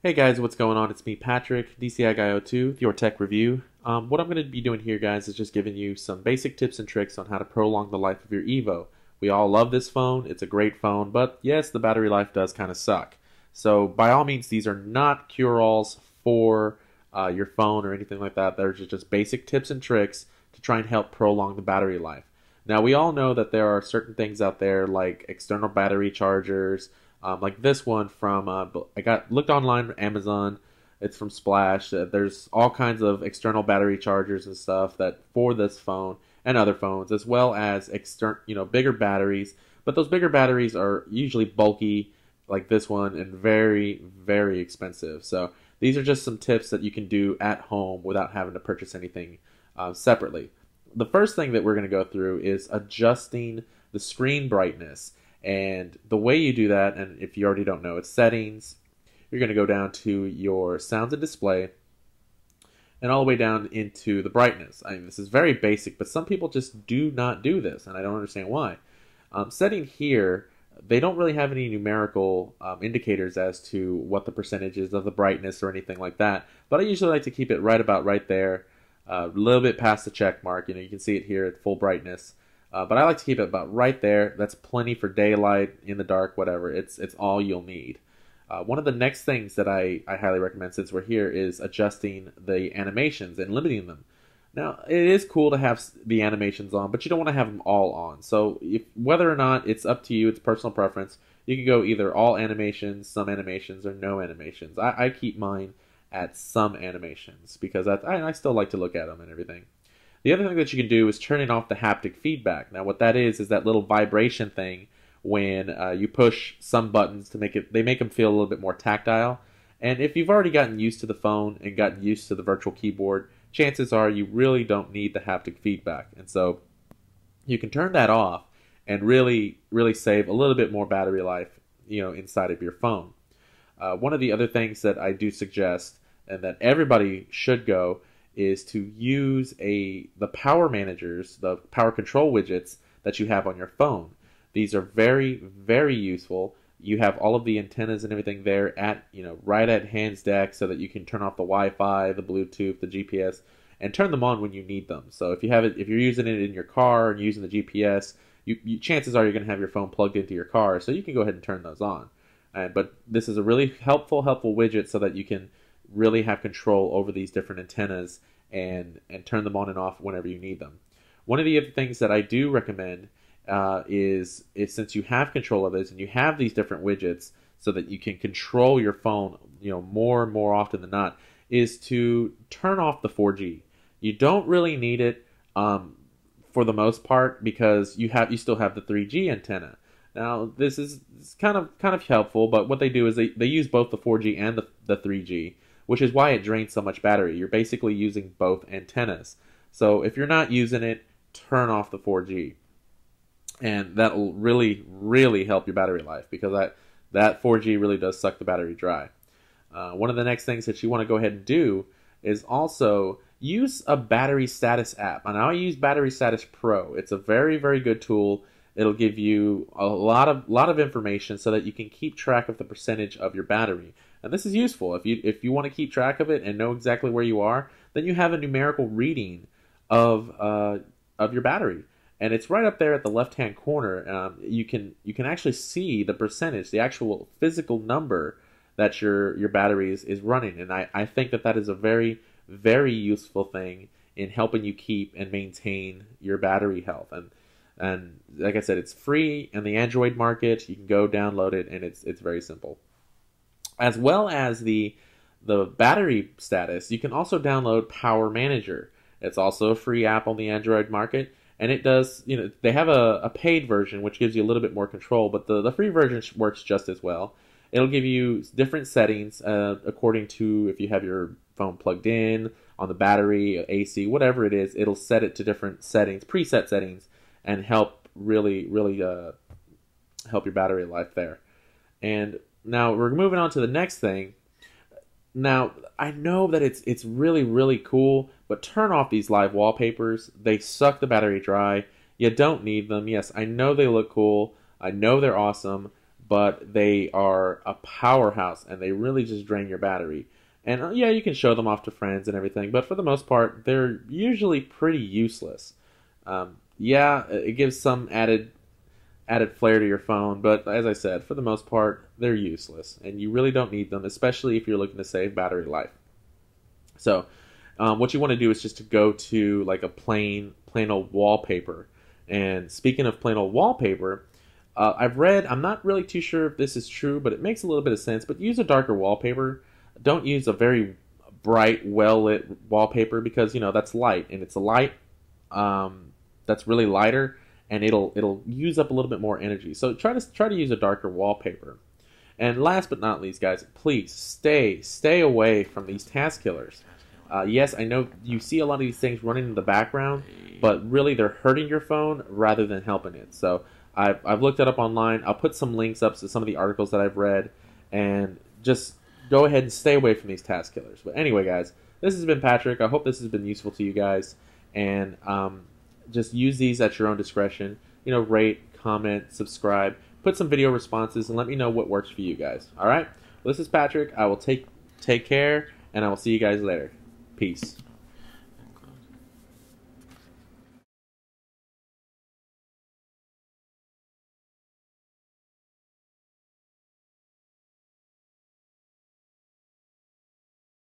Hey guys, what's going on? It's me, Patrick, DCI Guy 02, with your tech review. What I'm going to be doing here, guys, is just giving you some basic tips and tricks on how to prolong the life of your Evo. We all love this phone. It's a great phone, but yes, the battery life does kind of suck. So by all means, these are not cure-alls for your phone or anything like that. They're just basic tips and tricks to try and help prolong the battery life. Now, we all know that there are certain things out there like external battery chargers, like this one from looked online on Amazon. It's from Splash. There's all kinds of external battery chargers and stuff that for this phone and other phones, as well as bigger batteries. But those bigger batteries are usually bulky, like this one, and very, very expensive. So these are just some tips that you can do at home without having to purchase anything separately. The first thing that we're going to go through is adjusting the screen brightness. And the way you do that, and if you already don't know, it's settings. You're going to go down to your sounds and display and all the way down into the brightness. I mean, this is very basic, but some people just do not do this, and I don't understand why. Setting here, they don't really have any numerical indicators as to what the percentage is of the brightness or anything like that, but I usually like to keep it right about right there, a little bit past the check mark. You can see it here at full brightness. But I like to keep it about right there. That's plenty for daylight, in the dark, whatever. It's all you'll need. One of the next things that I highly recommend, since we're here, is adjusting the animations and limiting them. Now, it is cool to have the animations on, but you don't want to have them all on. So whether or not, it's up to you. It's personal preference. You can go either all animations, some animations, or no animations. I keep mine at some animations because I still like to look at them and everything. The other thing that you can do is turning off the haptic feedback. Now, what that is that little vibration thing when you push some buttons to they make them feel a little bit more tactile. And if you've already gotten used to the phone and gotten used to the virtual keyboard, chances are you really don't need the haptic feedback. And so you can turn that off and really, really save a little bit more battery life, inside of your phone. One of the other things that I do suggest and that everybody should go is to use the power managers, the power control widgets that you have on your phone. These are very, very useful. You have all of the antennas and everything there at, right at hand's deck so that you can turn off the Wi-Fi, the Bluetooth, the GPS, and turn them on when you need them. So if you're using it in your car and using the GPS, chances are you're going to have your phone plugged into your car, so you can go ahead and turn those on. But this is a really helpful widget so that you can really have control over these different antennas and turn them on and off whenever you need them. One of the other things that I do recommend is since you have control of this and you have these different widgets so that you can control your phone more and more often than not, is to turn off the 4G. You don't really need it for the most part because you still have the 3G antenna. Now this is kind of helpful, but what they do is they use both the 4G and the 3G, which is why it drains so much battery. You're basically using both antennas. So if you're not using it, turn off the 4G. And that will really, really help your battery life because that 4G really does suck the battery dry. One of the next things that you want to go ahead and do is also use a battery status app. And I use Battery Status Pro. It's a very, very good tool. It'll give you a lot of information so that you can keep track of the percentage of your battery. And this is useful. If you want to keep track of it and know exactly where you are, then you have a numerical reading of your battery. And it's right up there at the left-hand corner. You can actually see the percentage, the actual physical number that your battery is running. And I think that is a very, very useful thing in helping you keep and maintain your battery health. And like I said, it's free in the Android market. You can go download it, and it's very simple. As well as the battery status, you can also download Power Manager. It's also a free app on the Android market, and it does, they have a paid version which gives you a little bit more control, but the free version works just as well. It'll give you different settings according to if you have your phone plugged in, on the battery, AC, whatever it is. It'll set it to different settings, preset settings, and help really, really help your battery life there. And now we're moving on to the next thing. Now, I know that it's really, really cool, but turn off these live wallpapers. They suck the battery dry. You don't need them. Yes, I know they look cool. I know they're awesome, but they are a powerhouse and they really just drain your battery. And yeah, you can show them off to friends and everything, but for the most part, they're usually pretty useless. Yeah, it gives some added flair to your phone, but as I said, for the most part, they're useless, and you really don't need them, especially if you're looking to save battery life. So, what you want to do is just to go to like a plain old wallpaper. And speaking of plain old wallpaper, I've read, I'm not really too sure if this is true, but it makes a little bit of sense, but use a darker wallpaper. Don't use a very bright, well-lit wallpaper because, you know, that's light, and it's a light that's really lighter, and it'll use up a little bit more energy. So try to use a darker wallpaper. And last but not least, guys, please stay away from these task killers. Yes, I know you see a lot of these things running in the background, but really they're hurting your phone rather than helping it. So I've looked it up online. I'll put some links up to some of the articles that I've read, and just go ahead and stay away from these task killers. But anyway, guys, this has been Patrick. I hope this has been useful to you guys, and just use these at your own discretion. You know, rate, comment, subscribe, put some video responses, and let me know what works for you guys. All right? Well, this is Patrick. I will take care, and I will see you guys later. Peace.